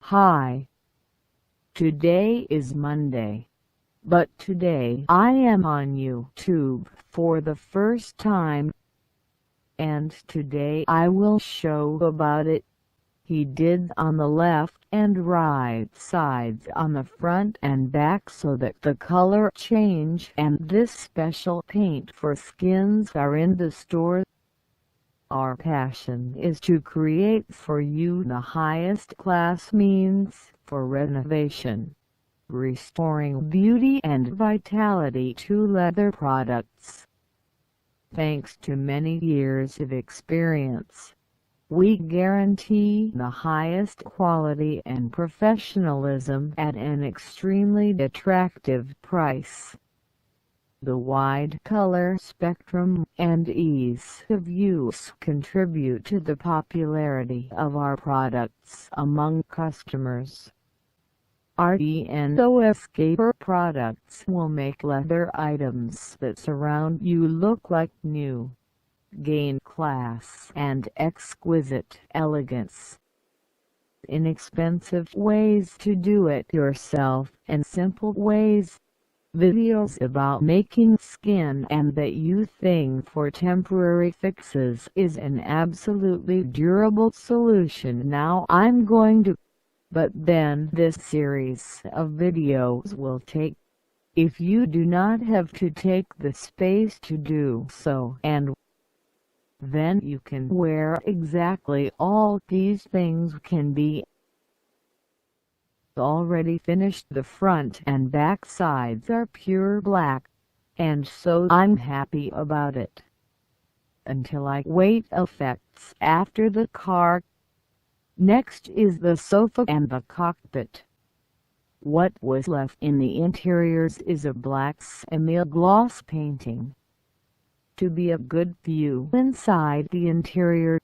Hi. Today is Monday, but today I am on YouTube for the first time, and today I will show about it. He did on the left and right sides on the front and back so that the color change and this special paint for skins are in the store. Our passion is to create for you the highest class means for renovation, restoring beauty and vitality to leather products. Thanks to many years of experience, we guarantee the highest quality and professionalism at an extremely attractive price. The wide color spectrum and ease of use contribute to the popularity of our products among customers. Our E46 products will make leather items that surround you look like new, gain class and exquisite elegance. Inexpensive ways to do it yourself and simple ways. Videos about making skin and that you think for temporary fixes is an absolutely durable solution. Now I'm going to, but then this series of videos will take. If you do not have to take the space to do so, and then you can wear exactly all these things can be already finished. The front and back sides are pure black, and so I'm happy about it. Until I weight effects after the car. Next is the sofa and the cockpit. What was left in the interiors is a black semi-gloss painting. To be a good view inside the interior,